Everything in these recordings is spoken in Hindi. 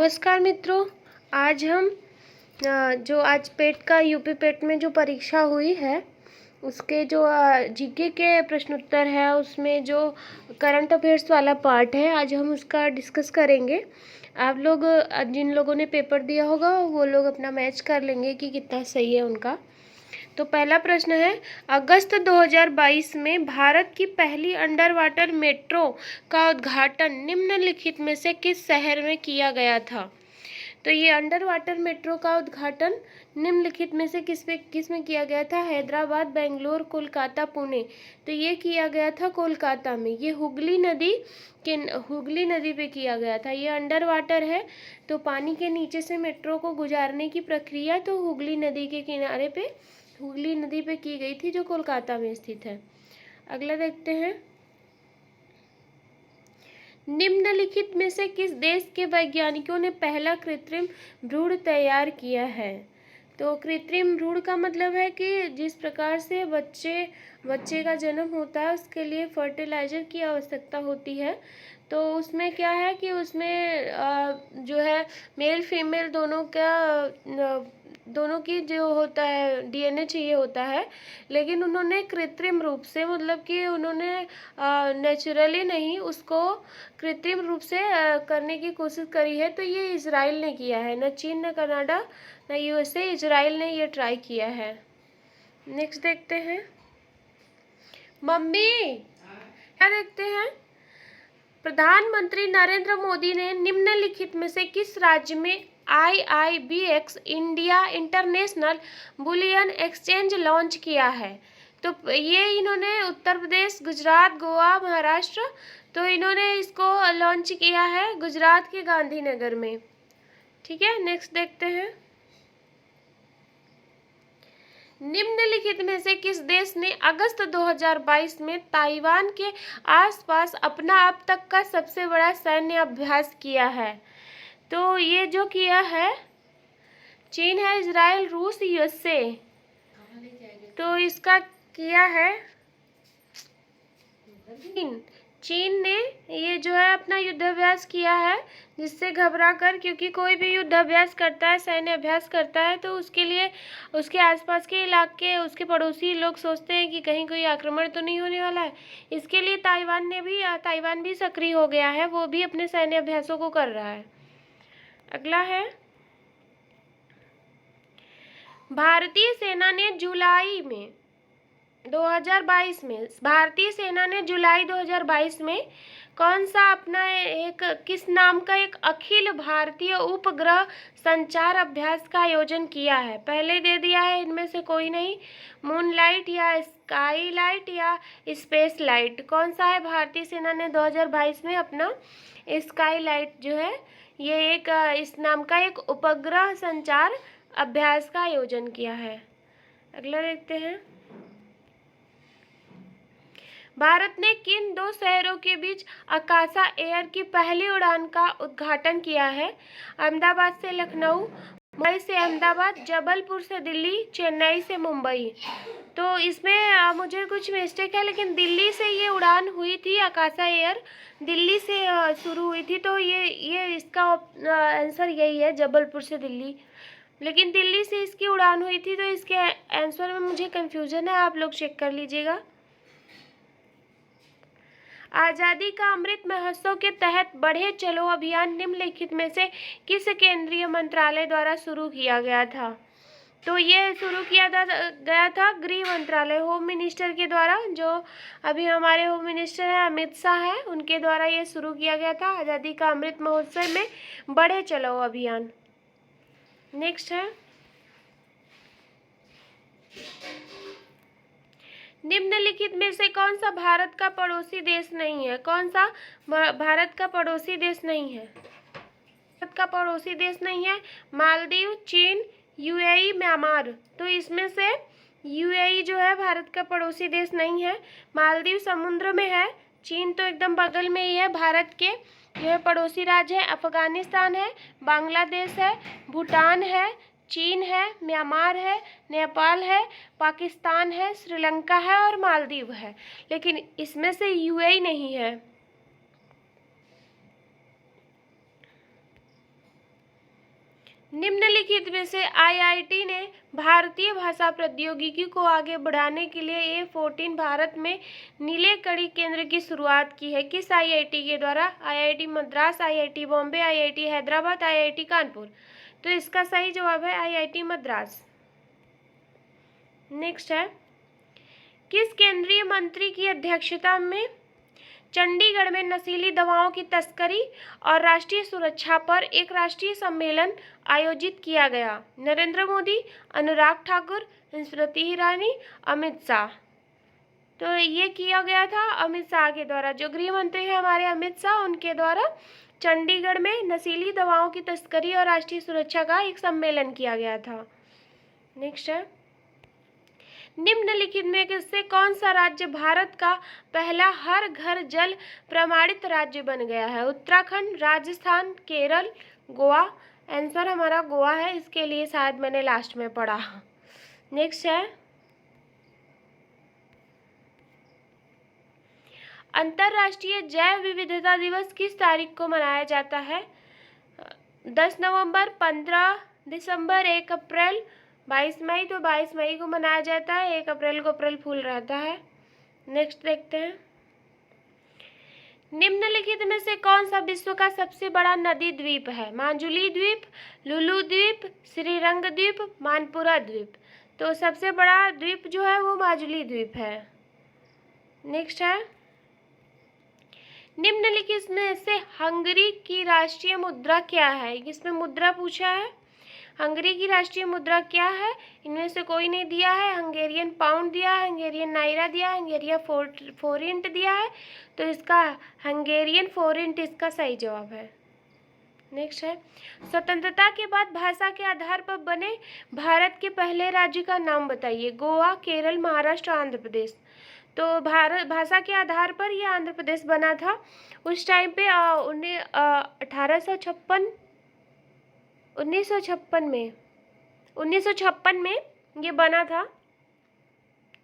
नमस्कार मित्रों। आज हम जो आज पेट का यूपी पेट में जो परीक्षा हुई है उसके जो जीके के प्रश्न उत्तर है, उसमें जो करंट अफेयर्स वाला पार्ट है, आज हम उसका डिस्कस करेंगे। आप लोग जिन लोगों ने पेपर दिया होगा वो लोग अपना मैच कर लेंगे कि कितना सही है उनका। तो पहला प्रश्न है, अगस्त 2022 में भारत की पहली अंडर वाटर मेट्रो का उद्घाटन निम्नलिखित में से किस शहर में किया गया था? तो ये अंडर वाटर मेट्रो का उद्घाटन निम्नलिखित में से किस में किया गया था? हैदराबाद, बेंगलोर, कोलकाता, पुणे। तो ये किया गया था कोलकाता में। ये हुगली नदी पे किया गया था। ये अंडर वाटर है, तो पानी के नीचे से मेट्रो को गुजारने की प्रक्रिया तो हुगली नदी के किनारे पे, हुगली नदी पे की गई थी, जो कोलकाता में स्थित है। अगला देखते हैं, निम्नलिखित में से किस देश के वैज्ञानिकों ने पहला कृत्रिम भ्रूण तैयार किया है? तो कृत्रिम भ्रूण का मतलब है कि जिस प्रकार से बच्चे का जन्म होता है उसके लिए फर्टिलाइजर की आवश्यकता होती है। तो उसमें क्या है कि उसमें जो है मेल फीमेल दोनों की जो होता है डीएनए चाहिए होता है, लेकिन उन्होंने कृत्रिम रूप से, मतलब कि उन्होंने नेचुरली नहीं, उसको कृत्रिम रूप से करने की कोशिश करी है। तो ये इजराइल ने किया है, न चीन, न कनाडा, न यूएसए, इजराइल ने ये ट्राई किया है। नेक्स्ट देखते हैं, मम्मी क्या देखते हैं, प्रधानमंत्री नरेंद्र मोदी ने निम्नलिखित में से किस राज्य में IIBX India international bullion exchange launch किया है? तो ये इन्होंने उत्तर प्रदेश, गुजरात, गोवा, महाराष्ट्र, तो इन्होंने इसको लॉन्च किया है गुजरात के गांधीनगर में। ठीक है, नेक्स्ट देखते हैं, निम्नलिखित में से किस देश ने अगस्त 2022 में ताइवान के आसपास अपना अब तक का सबसे बड़ा सैन्य अभ्यास किया है? तो ये जो किया है चीन है, इजराइल, रूस, यूएसए। तो इसका किया है चीन ने ये जो है अपना युद्धाभ्यास किया है, जिससे घबरा कर, क्योंकि कोई भी युद्धाभ्यास करता है, सैन्य अभ्यास करता है, तो उसके लिए उसके आसपास के इलाके, उसके पड़ोसी लोग सोचते हैं कि कहीं कोई आक्रमण तो नहीं होने वाला है। इसके लिए ताइवान भी सक्रिय हो गया है, वो भी अपने सैन्य अभ्यासों को कर रहा है। अगला है, भारतीय सेना ने जुलाई 2022 में कौन सा अपना किस नाम का एक अखिल भारतीय उपग्रह संचार अभ्यास का आयोजन किया है? पहले दे दिया है इनमें से कोई नहीं, मूनलाइट या स्काई लाइट या स्पेस लाइट। कौन सा है? भारतीय सेना ने 2022 में अपना स्काई लाइट जो है, ये एक इस नाम का एक उपग्रह संचार अभ्यास का आयोजन किया है। अगला देखते हैं, भारत ने किन दो शहरों के बीच आकाशा एयर की पहली उड़ान का उद्घाटन किया है? अहमदाबाद से लखनऊ, मुंबई से अहमदाबाद, जबलपुर से दिल्ली, चेन्नई से मुंबई। तो इसमें मुझे कुछ मिस्टेक है, लेकिन दिल्ली से ये उड़ान हुई थी, आकाशा एयर दिल्ली से शुरू हुई थी। तो ये इसका आंसर यही है, जबलपुर से दिल्ली। लेकिन दिल्ली से इसकी उड़ान हुई थी, तो इसके आंसर में मुझे कंफ्यूजन है, आप लोग चेक कर लीजिएगा। आज़ादी का अमृत महोत्सव के तहत बढ़े चलो अभियान निम्नलिखित में से किस केंद्रीय मंत्रालय द्वारा शुरू किया गया था? तो ये शुरू किया गया था गृह मंत्रालय, होम मिनिस्टर के द्वारा, जो अभी हमारे होम मिनिस्टर हैं अमित शाह हैं, उनके द्वारा ये शुरू किया गया था, आज़ादी का अमृत महोत्सव में बढ़े चलो अभियान। नेक्स्ट है, निम्नलिखित में से कौन सा भारत का पड़ोसी देश नहीं है? कौन सा भारत का पड़ोसी देश नहीं है? भारत का पड़ोसी देश नहीं है, मालदीव, चीन, यूएई, म्यांमार। तो इसमें से यूएई जो है भारत का पड़ोसी देश नहीं है। मालदीव समुद्र में है, चीन तो एकदम बगल में ही है। भारत के जो है पड़ोसी राज्य है, अफगानिस्तान है, बांग्लादेश है, भूटान है, चीन है, म्यांमार है, नेपाल है, पाकिस्तान है, श्रीलंका है और मालदीव है। लेकिन इसमें से यूएई नहीं है। निम्नलिखित में से आईआईटी ने भारतीय भाषा प्रौद्योगिकी को आगे बढ़ाने के लिए A14 भारत में नीले कड़ी केंद्र की शुरुआत की है? किस आईआईटी के द्वारा? IIT Madras, IIT Bombay, IIT Hyderabad, IIT Kanpur. तो इसका सही जवाब है आईआईटी मद्रास। नेक्स्ट है, किस केंद्रीय मंत्री की अध्यक्षता में चंडीगढ़ में नशीली दवाओं की तस्करी और राष्ट्रीय सुरक्षा पर एक राष्ट्रीय सम्मेलन आयोजित किया गया? नरेंद्र मोदी, अनुराग ठाकुर, स्मृति ईरानी, अमित शाह। तो ये किया गया था अमित शाह के द्वारा, जो गृह मंत्री है हमारे अमित शाह, उनके द्वारा चंडीगढ़ में नशीली दवाओं की तस्करी और राष्ट्रीय सुरक्षा का एक सम्मेलन किया गया था। नेक्स्ट है, निम्नलिखित में से कौन सा राज्य भारत का पहला हर घर जल प्रमाणित राज्य बन गया है? उत्तराखंड, राजस्थान, केरल, गोवा। आंसर हमारा गोवा है, इसके लिए शायद मैंने लास्ट में पढ़ा। नेक्स्ट है, अंतर्राष्ट्रीय जैव विविधता दिवस किस तारीख को मनाया जाता है? 10 नवंबर, 15 दिसंबर, 1 अप्रैल, 22 मई। तो 22 मई को मनाया जाता है, 1 अप्रैल को अप्रैल फूल रहता है। नेक्स्ट देखते हैं, निम्नलिखित में से कौन सा विश्व का सबसे बड़ा नदी द्वीप है? माजुली द्वीप, लुलू द्वीप, श्रीरंग द्वीप, मानपुरा द्वीप। तो सबसे बड़ा द्वीप जो है वो माजुली द्वीप है। नेक्स्ट है, निम्नलिखित में से हंगरी की राष्ट्रीय मुद्रा क्या है? इसमें मुद्रा पूछा है, हंगरी की राष्ट्रीय मुद्रा क्या है? इनमें से कोई नहीं दिया है। हंगेरियन पाउंड दिया है, हंगेरियन नायरा दिया है, हंगेरियन फोरिंट दिया है। तो इसका हंगेरियन फोरिंट इसका सही जवाब है। नेक्स्ट है, स्वतंत्रता के बाद भाषा के आधार पर बने भारत के पहले राज्य का नाम बताइए? गोवा, केरल, महाराष्ट्र, आंध्र प्रदेश। तो भारत भाषा के आधार पर यह आंध्र प्रदेश बना था। उस टाइम पे 1956 में ये बना था।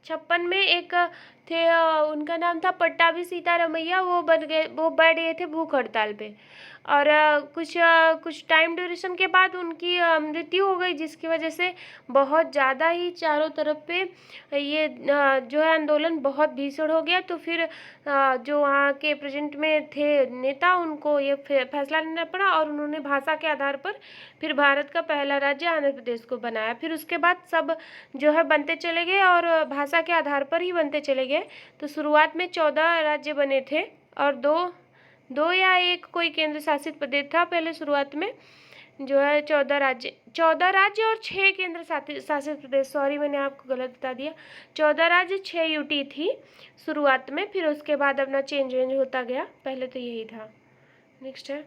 56 में एक थे, उनका नाम था पट्टाभी सीतारमैया, वो बन गए, वो बैठ गए थे भूख हड़ताल पे। और कुछ टाइम ड्यूरेशन के बाद उनकी मृत्यु हो गई, जिसकी वजह से बहुत ज़्यादा ही चारों तरफ पे ये जो है आंदोलन बहुत भीषण हो गया। तो फिर जो वहाँ के प्रेजेंट में थे नेता, उनको ये फैसला लेना पड़ा और उन्होंने भाषा के आधार पर फिर भारत का पहला राज्य आंध्र प्रदेश को बनाया। फिर उसके बाद सब जो है बनते चले गए और भाषा के आधार पर ही बनते चले गए। तो शुरुआत में 14 राज्य बने थे और दो या एक कोई केंद्र शासित प्रदेश था पहले शुरुआत में, जो है 14 राज्य और 6 केंद्र शासित प्रदेश। सॉरी, मैंने आपको गलत बता दिया। 14 राज्य, 6 यूटी थी शुरुआत में, फिर उसके बाद अपना चेंज होता गया। पहले तो यही था। नेक्स्ट है,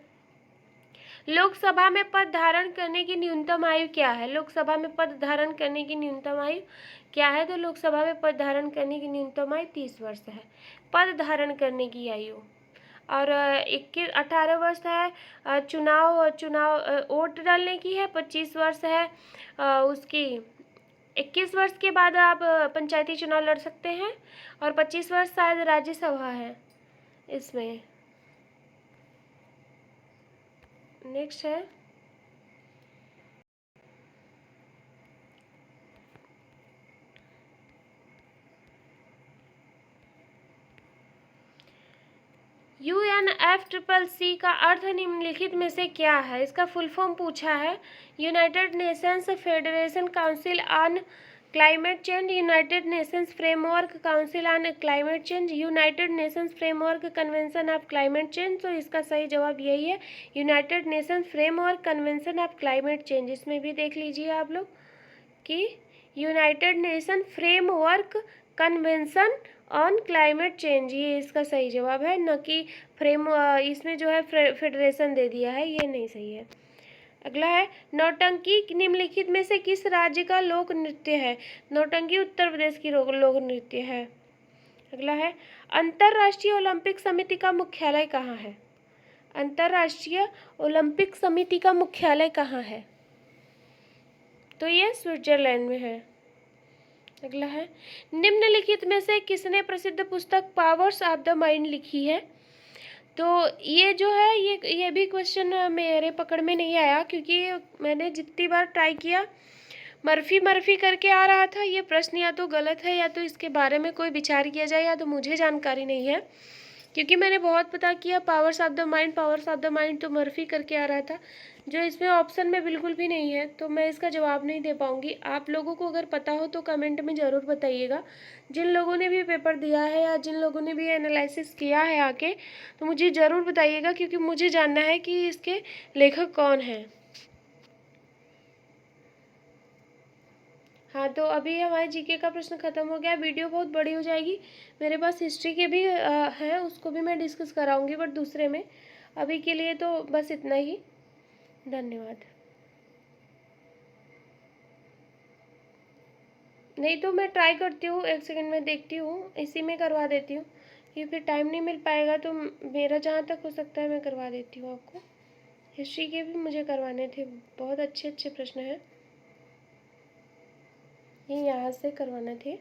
लोकसभा में पद धारण करने की न्यूनतम आयु क्या है? लोकसभा में पद धारण करने की न्यूनतम आयु क्या है? तो लोकसभा में पद धारण करने की न्यूनतम आयु 30 वर्ष है, पद धारण करने की आयु। और 18 वर्ष है चुनाव वोट डालने की है, 25 वर्ष है उसकी 21 वर्ष के बाद आप पंचायती चुनाव लड़ सकते हैं, और 25 वर्ष शायद राज्यसभा है इसमें। नेक्स्ट है, UNFCCC का अर्थ निम्नलिखित में से क्या है? इसका फुल फॉर्म पूछा है। United Nations federation council on climate change, United Nations framework council on climate change, United Nations framework convention of climate change. तो इसका सही जवाब यही है, United Nations framework convention of climate change. इसमें भी देख लीजिए आप लोग कि United nation framework convention on climate change, ये इसका सही जवाब है, न कि इसमें जो है फेडरेशन दे दिया है, ये नहीं सही है। अगला है, नौटंकी निम्नलिखित में से किस राज्य का लोक नृत्य है? नौटंकी उत्तर प्रदेश की लोक नृत्य है। अगला है, अंतर्राष्ट्रीय ओलंपिक समिति का मुख्यालय कहाँ है? अंतर्राष्ट्रीय ओलंपिक समिति का मुख्यालय कहाँ है? तो ये स्विट्जरलैंड में है। अगला है, निम्नलिखित में से किसने प्रसिद्ध पुस्तक पावर्स ऑफ द माइंड लिखी है? तो ये जो है ये भी क्वेश्चन मेरे पकड़ में नहीं आया, क्योंकि मैंने जितनी बार ट्राई किया मर्फी करके आ रहा था। ये प्रश्न या तो गलत है, या तो इसके बारे में कोई विचार किया जाए, या तो मुझे जानकारी नहीं है, क्योंकि मैंने बहुत पता किया पावर्स ऑफ द माइंड तो मर्फी करके आ रहा था, जो इसमें ऑप्शन में बिल्कुल भी नहीं है। तो मैं इसका जवाब नहीं दे पाऊँगी। आप लोगों को अगर पता हो तो कमेंट में ज़रूर बताइएगा। जिन लोगों ने भी पेपर दिया है या जिन लोगों ने भी एनालिसिस किया है आके, तो मुझे ज़रूर बताइएगा, क्योंकि मुझे जानना है कि इसके लेखक कौन हैं। हाँ, तो अभी हमारे जीके का प्रश्न खत्म हो गया। वीडियो बहुत बड़ी हो जाएगी। मेरे पास हिस्ट्री के भी हैं, उसको भी मैं डिस्कस कराऊंगी, बट दूसरे में। अभी के लिए तो बस इतना ही। धन्यवाद। नहीं तो मैं ट्राई करती हूँ, 1 सेकंड में देखती हूँ, इसी में करवा देती हूँ, क्योंकि फिर टाइम नहीं मिल पाएगा। तो मेरा जहाँ तक हो सकता है मैं करवा देती हूँ आपको। हिस्ट्री के भी मुझे करवाने थे, बहुत अच्छे अच्छे प्रश्न हैं, ये यहाँ से करवाने थे।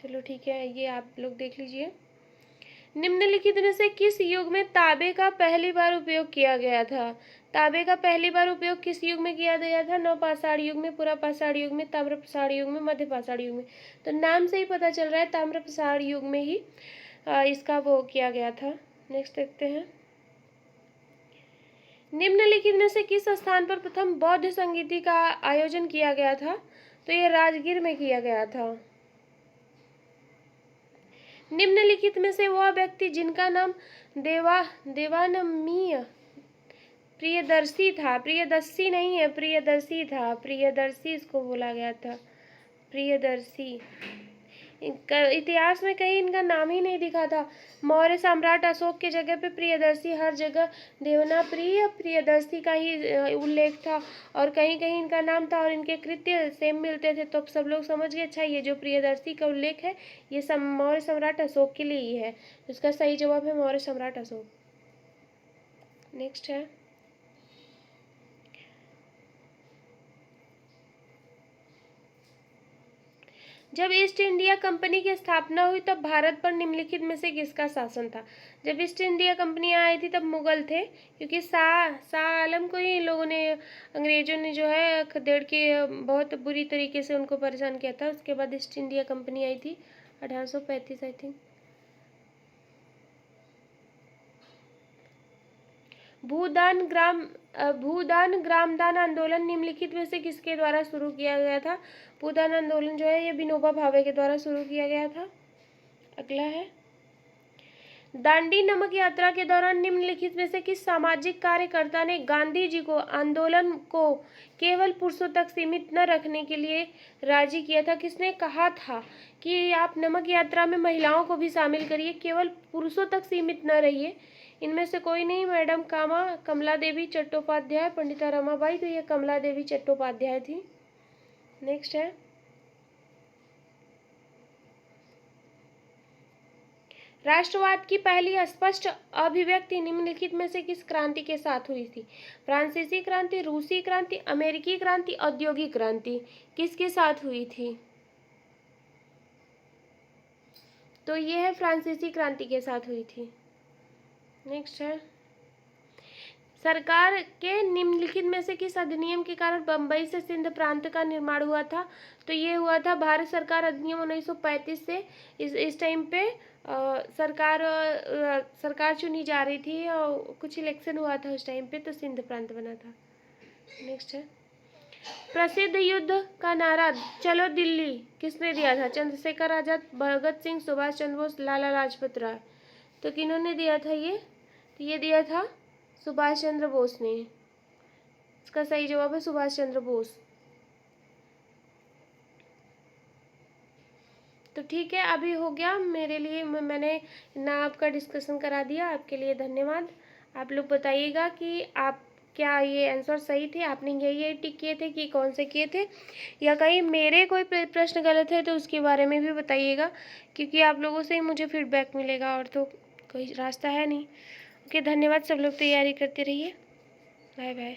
चलो ठीक है, ये आप लोग देख लीजिए। निम्नलिखित में से किस युग में तांबे का पहली बार उपयोग किया गया था? तांबे का पहली बार उपयोग किस युग में किया गया था? नवपाषाण युग में, पुरापाषाण युग में, ताम्रपाषाण युग में, मध्यपाषाण युग में। तो नाम से ही पता चल रहा है ताम्रपाषाण युग में ही इसका वो किया गया था। नेक्स्ट देखते हैं। निम्नलिखित में से किस स्थान पर प्रथम बौद्ध संगीति का आयोजन किया गया था? तो ये राजगीर में किया गया था। निम्नलिखित में से वह व्यक्ति जिनका नाम देवानमीय प्रियदर्शी था, प्रियदर्शी नहीं है, प्रियदर्शी था, प्रियदर्शी इसको बोला गया था, प्रियदर्शी। इतिहास में कहीं इनका नाम ही नहीं दिखा था। मौर्य सम्राट अशोक के जगह पे प्रियदर्शी, हर जगह देवनाप्रिय प्रियदर्शी का ही उल्लेख था, और कहीं कहीं इनका नाम था और इनके कृत्य सेम मिलते थे। तो अब सब लोग समझ गए, अच्छा ये जो प्रियदर्शी का उल्लेख है ये मौर्य सम्राट अशोक के लिए ही है। इसका सही जवाब है मौर्य सम्राट अशोक। नेक्स्ट है, जब ईस्ट इंडिया कंपनी की स्थापना हुई तब भारत पर निम्नलिखित में से किसका शासन था? जब ईस्ट इंडिया कंपनी आई थी तब मुगल थे, क्योंकि शाह आलम को ही लोगों ने, अंग्रेजों ने जो है खदेड़ के बहुत बुरी तरीके से उनको परेशान किया था। उसके बाद ईस्ट इंडिया कंपनी आई थी 1835 आई थिंक। भूदान ग्रामदान आंदोलन निम्नलिखित में से किसके द्वारा शुरू किया गया था? भूदान आंदोलन जो है ये विनोबा भावे के द्वारा शुरू किया गया था। अगला है, दांडी नमक यात्रा के दौरान निम्नलिखित में से किस सामाजिक कार्यकर्ता ने गांधी जी को आंदोलन को केवल पुरुषों तक सीमित न रखने के लिए राजी किया था? किसने कहा था कि आप नमक यात्रा में महिलाओं को भी शामिल करिए, केवल पुरुषों तक सीमित न रहिए? इनमें से कोई नहीं, मैडम कमला देवी चट्टोपाध्याय, पंडिता रमाबाई। तो ये कमला देवी चट्टोपाध्याय थी। नेक्स्ट है, राष्ट्रवाद की पहली स्पष्ट अभिव्यक्ति निम्नलिखित में से किस क्रांति के साथ हुई थी? फ्रांसीसी क्रांति, रूसी क्रांति, अमेरिकी क्रांति, औद्योगिक क्रांति, किसके साथ हुई थी? तो ये है फ्रांसीसी क्रांति के साथ हुई थी। नेक्स्ट है, सरकार के निम्नलिखित में से किस अधिनियम के कारण बंबई से सिंध प्रांत का निर्माण हुआ था? तो ये हुआ था भारत सरकार अधिनियम 1935 से। इस टाइम पे सरकार चुनी जा रही थी और कुछ इलेक्शन हुआ था उस टाइम पे, तो सिंध प्रांत बना था। नेक्स्ट है, प्रसिद्ध युद्ध का नारा चलो दिल्ली किसने दिया था? चंद्रशेखर आजाद, भगत सिंह, सुभाष चंद्र बोस, लाला लाजपत राय। तो किन्होंने दिया था ये? तो ये दिया था सुभाष चंद्र बोस ने। इसका सही जवाब है सुभाष चंद्र बोस। तो ठीक है, अभी हो गया मेरे लिए, मैंने ना आपका डिस्कशन करा दिया। आपके लिए धन्यवाद। आप लोग बताइएगा कि आप क्या ये आंसर सही थे, आपने यही टिक किए थे कि कौन से किए थे, या कहीं मेरे कोई प्रश्न गलत है तो उसके बारे में भी बताइएगा, क्योंकि आप लोगों से ही मुझे फीडबैक मिलेगा, और तो कोई रास्ता है नहीं। ओके, धन्यवाद। सब लोग तैयारी करते रहिए। Bye bye.